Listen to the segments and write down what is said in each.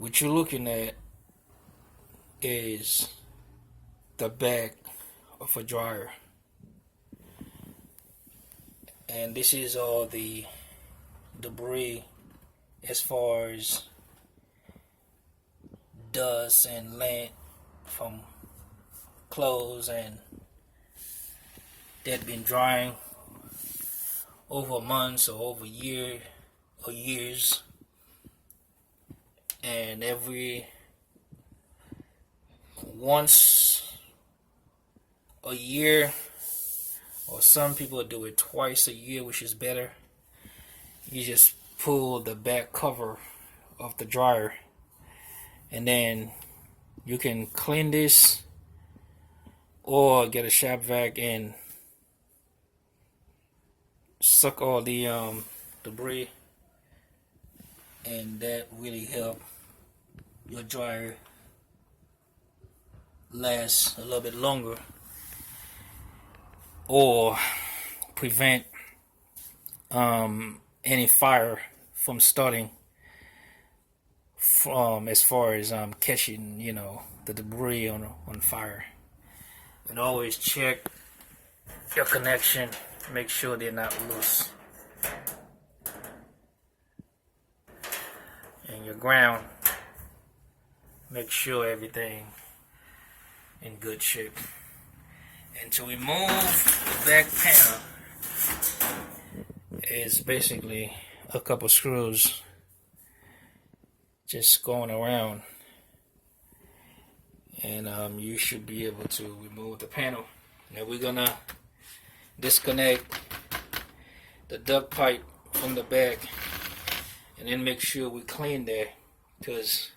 What you're looking at is the back of a dryer, and this is all the debris as far as dust and lint from clothes and that been drying over months or over year or years. And every once a year, or some people do it twice a year, which is better, you just pull the back cover of the dryer, and then you can clean this or get a shop vac and suck all the debris, and that really help your dryer last a little bit longer, or prevent any fire from starting from as far as catching the debris on fire. And always check your connection, make sure they're not loose, and your ground, make sure everything in good shape. And to remove the back panel is basically a couple screws just going around, and you should be able to remove the panel. Now we're gonna disconnect the duct pipe from the back, and then make sure we clean that, because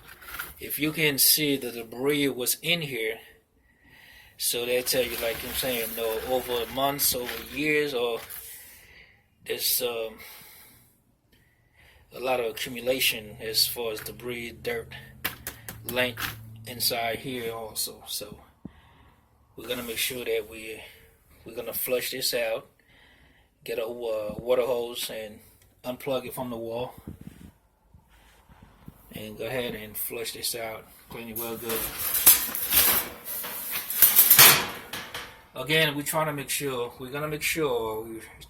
if you can see the debris was in here, so they tell you, like I'm saying, over months, over years, or there's a lot of accumulation as far as debris, dirt, lint inside here also. So we're gonna make sure that we're gonna flush this out, get a water hose and unplug it from the wall, and go ahead and flush this out, clean it well good. Again, we're trying to make sure, we're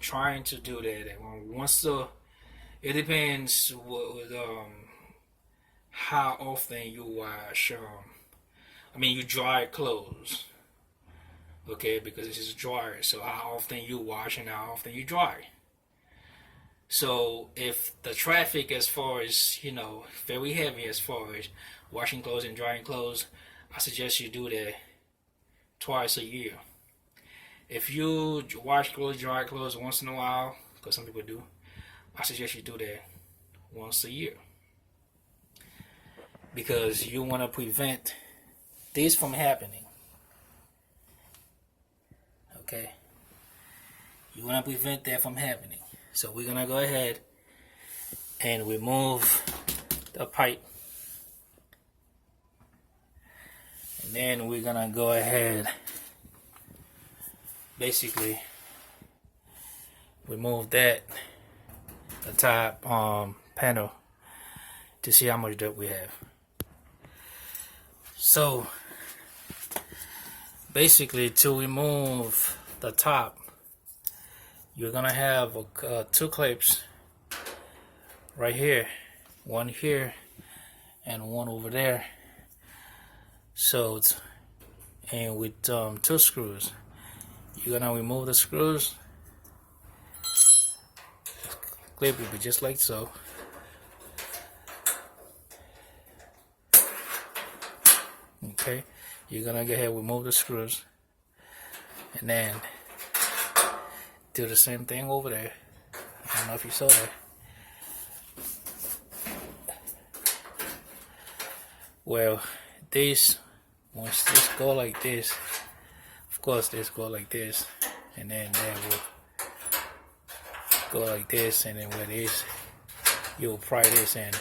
trying to do that. And it depends how often you wash, you dry clothes, okay, because this is a dryer, so how often you wash and how often you dry. So if the traffic as far as, very heavy as far as washing clothes and drying clothes, I suggest you do that twice a year. If you wash clothes, dry clothes once in a while, because some people do, I suggest you do that once a year, because you want to prevent this from happening. Okay? You want to prevent that from happening. So we're going to go ahead and remove the pipe. And then we're going to go ahead, basically remove the top panel to see how much dirt we have. So basically, to remove the top, you're gonna have two clips right here, one here and one over there. So and with two screws, you're gonna remove the screws. Clip will be just like so. Okay, you're gonna go ahead and remove the screws, and then do the same thing over there. I don't know if you saw that. Well, once this go like this, of course this go like this, and then that will go like this, and then with this, you'll pry this and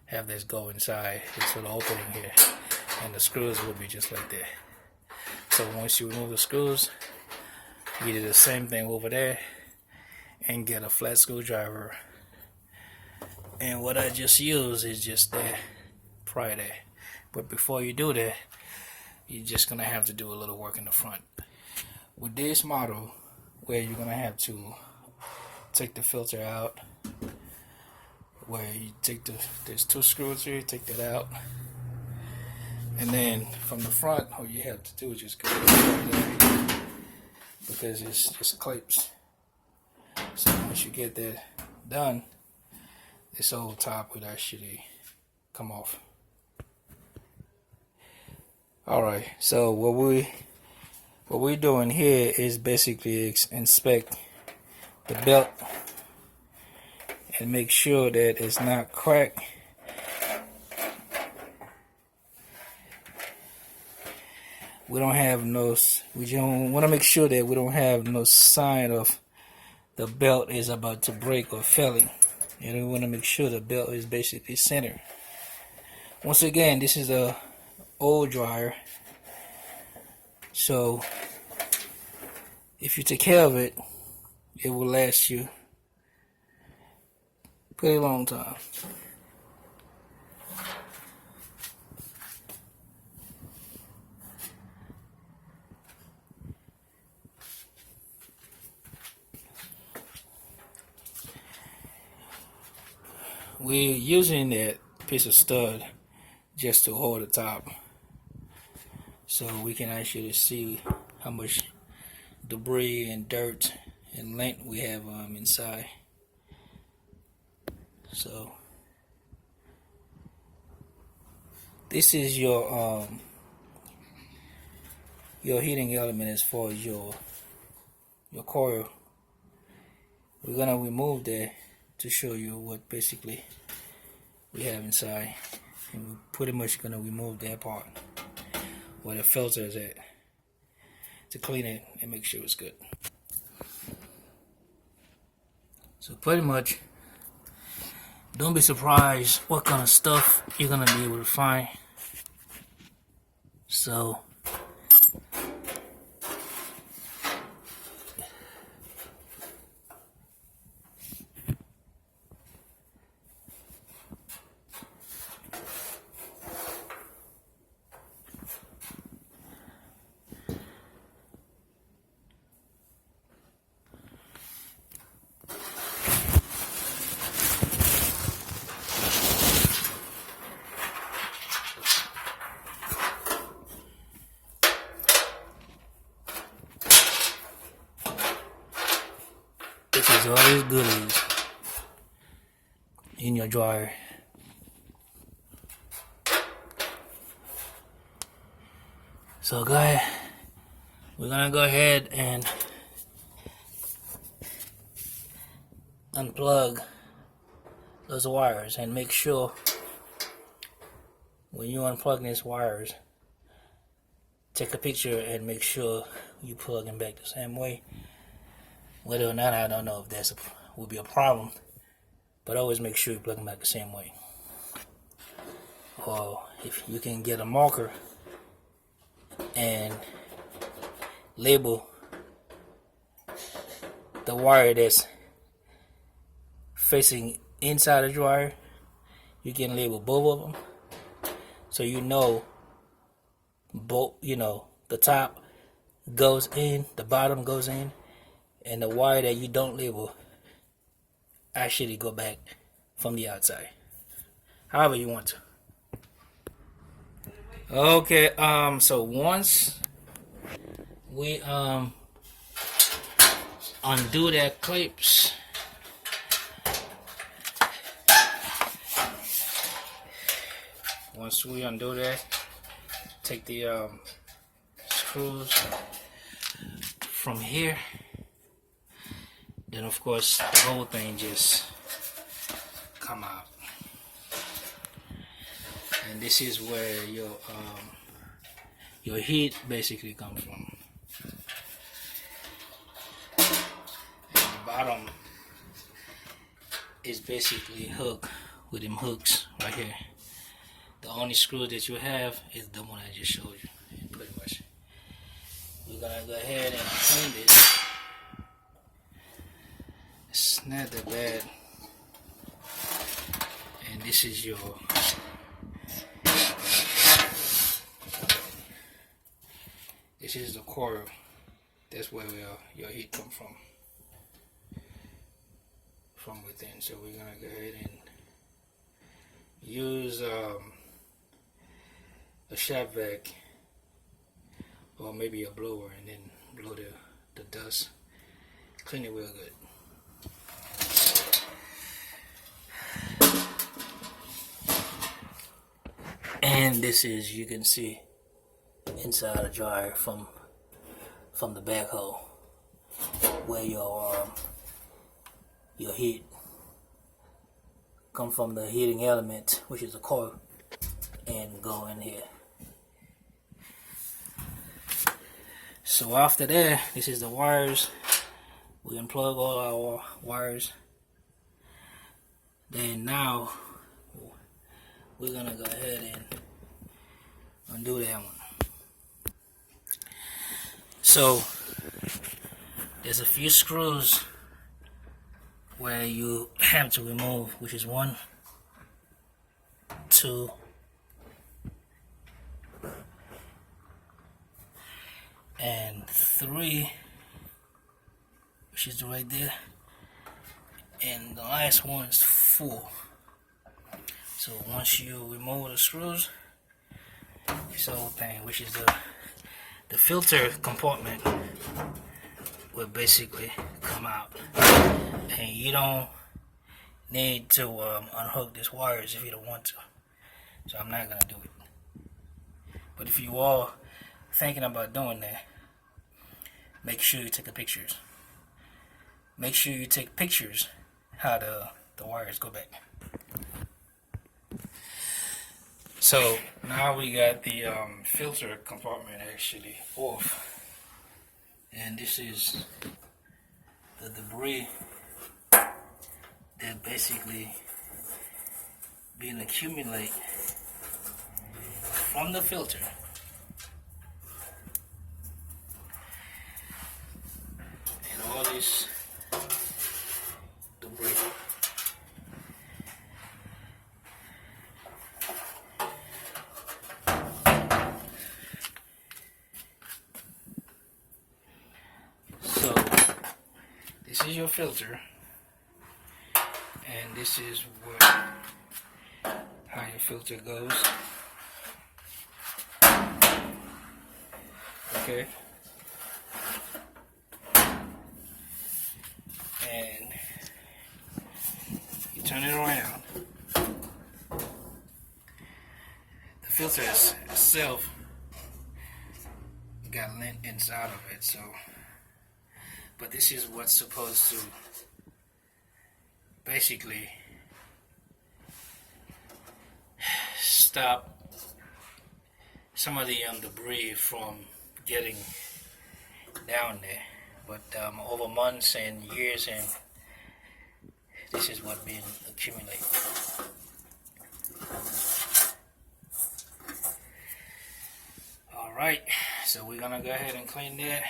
have this go inside this little opening here, and the screws will be just like that. So once you remove the screws, you do the same thing over there and get a flat screwdriver. And what I just used is just that right there. But before you do that, you're just gonna have to do a little work in the front. With this model, where you're gonna have to take the filter out, where you take there's 2 screws here, take that out, and then from the front, all you have to do is just go there, because it's just clips. So once you get that done, this whole top would actually come off. Alright, so what we're doing here is basically inspect the belt and make sure that it's not cracked. We don't have no, we don't want to make sure that we don't have no sign of the belt is about to break or failing. And we want to make sure the belt is basically centered. Once again, this is a old dryer, so if you take care of it, it will last you a pretty long time. We're using that piece of stud just to hold the top, so we can actually see how much debris and dirt and lint we have inside. So this is your heating element as far as your coil. We're gonna remove that to show you what basically we have inside, and we're pretty much gonna remove that part where the filter is at to clean it and make sure it's good. So pretty much, don't be surprised what kind of stuff you're gonna be able to find. So this is all these goodies in your dryer. So guys, we're gonna go ahead and unplug those wires, and make sure when you unplug these wires, take a picture and make sure you plug them back the same way. Whether or not, I don't know if that will be a problem, but always make sure you plug them back the same way. Or if you can get a marker and label the wire that's facing inside the dryer, you can label both of them, so you know both, the top goes in, the bottom goes in, and the wire that you don't label actually go back from the outside. However you want to. Okay, so once we undo that clips, once we undo that, take the screws from here, then of course the whole thing just come out, and this is where your heat basically comes from. And the bottom is basically hooked with them hooks right here. The only screw that you have is the one I just showed you, pretty much. We're gonna go ahead and clean this. It's not that bad. And this is your this is the coil. That's where your heat come from within. So we're gonna go ahead and use a shop vac or maybe a blower, and then blow the dust, clean it real good. And this is, you can see inside the dryer from the backhoe where your heat come from, the heating element, which is the coil, and go in here. So after that, this is the wires. We unplug all our wires. Then now we're gonna go ahead and undo that one. So there's a few screws where you have to remove, which is 1, 2, and 3, which is right there, and the last one is 4. So once you remove the screws, this whole thing, which is the filter compartment, will basically come out, and you don't need to unhook these wires if you don't want to. So I'm not gonna do it. But if you are thinking about doing that, make sure you take the pictures. Make sure you take pictures how the wires go back. So now we got the filter compartment actually off, and this is the debris that basically being accumulated from the filter. And all this debris. So this is your filter, and this is how your filter goes. Okay. And you turn it around. The filter itself got lint inside of it, so, but this is what's supposed to basically stop some of the debris from getting down there. But over months and years, and this is what been accumulated. Alright, so we're gonna go ahead and clean that.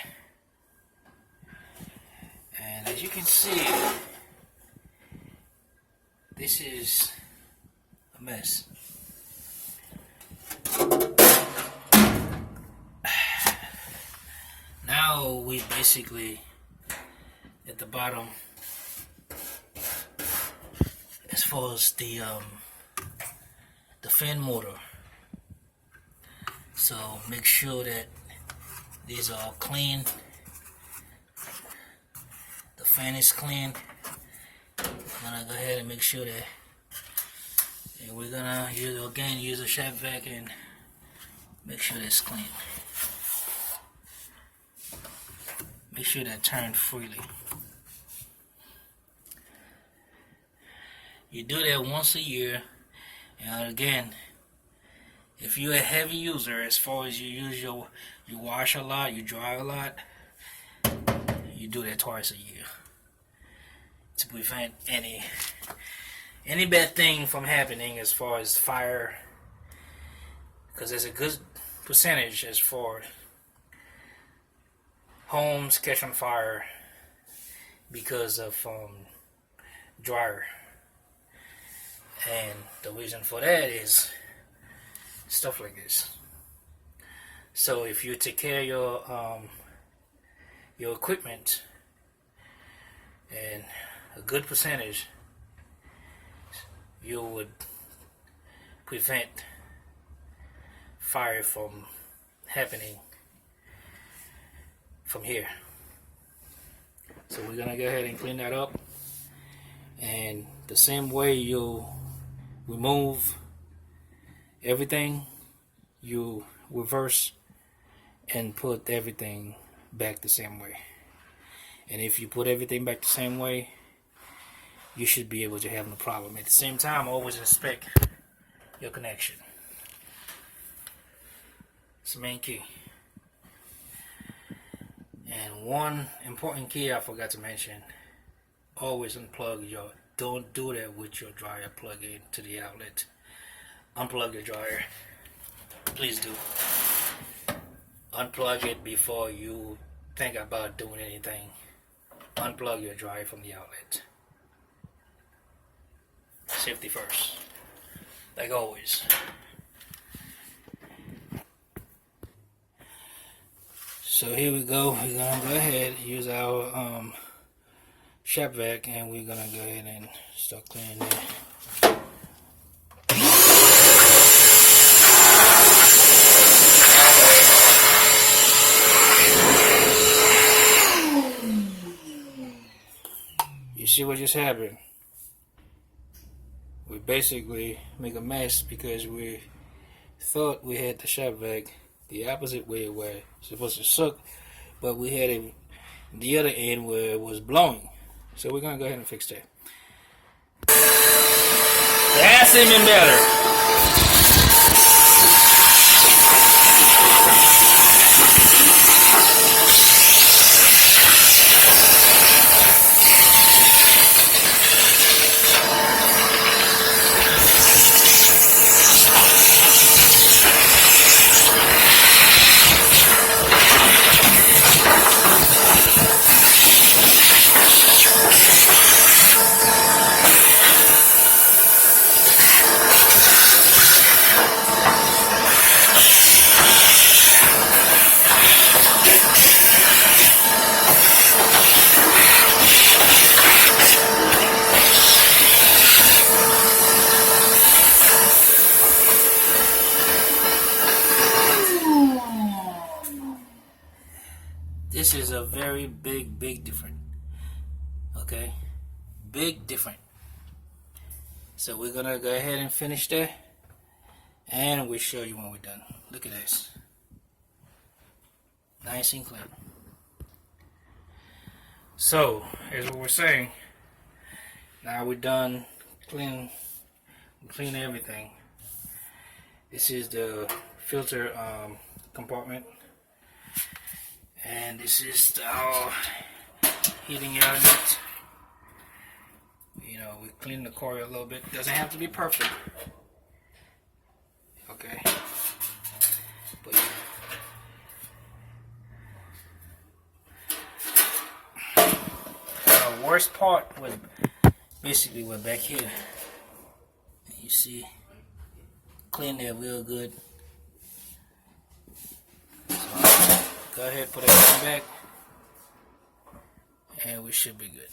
And as you can see, this is a mess. Now we basically at the bottom, as far as the fan motor. So make sure that these are all clean. The fan is clean. I'm gonna go ahead and make sure that, and we're gonna use a shop vac and make sure that's clean. Make sure that turned freely. You do that once a year, and again, if you're a heavy user, as far as you wash a lot, you dry a lot, you do that twice a year to prevent any bad thing from happening as far as fire, because there's a good percentage as far homes catch on fire because of dryer, and the reason for that is stuff like this. So if you take care of your equipment, and a good percentage, you would prevent fire from happening from here. So we're gonna go ahead and clean that up, and the same way you remove everything, you reverse and put everything back the same way. And if you put everything back the same way, you should be able to have no problem. At the same time, always inspect your connection. It's the main key. And one important key I forgot to mention, always unplug your, don't do that with your dryer plug into the outlet. Unplug your dryer. Please do. Unplug it before you think about doing anything. Unplug your dryer from the outlet. Safety first, like always. So here we go. We're gonna go ahead and use our shop vac, and we're gonna go ahead and start cleaning it. You see what just happened? We basically make a mess because we thought we had the shop vac the opposite way where it's supposed to suck, but we had it the other end where it was blowing. So we're gonna go ahead and fix that. That's even better. This is a very big difference. Okay? Big difference. So we're gonna go ahead and finish that, and we'll show you when we're done. Look at this. Nice and clean. So, here's what we're saying. Now we're done clean everything. This is the filter compartment. And this is our heating element. You know, we clean the coil a little bit. Doesn't have to be perfect. Okay. But the worst part was basically we're back here. You see, clean that real good. So, go ahead, put everything back, and we should be good.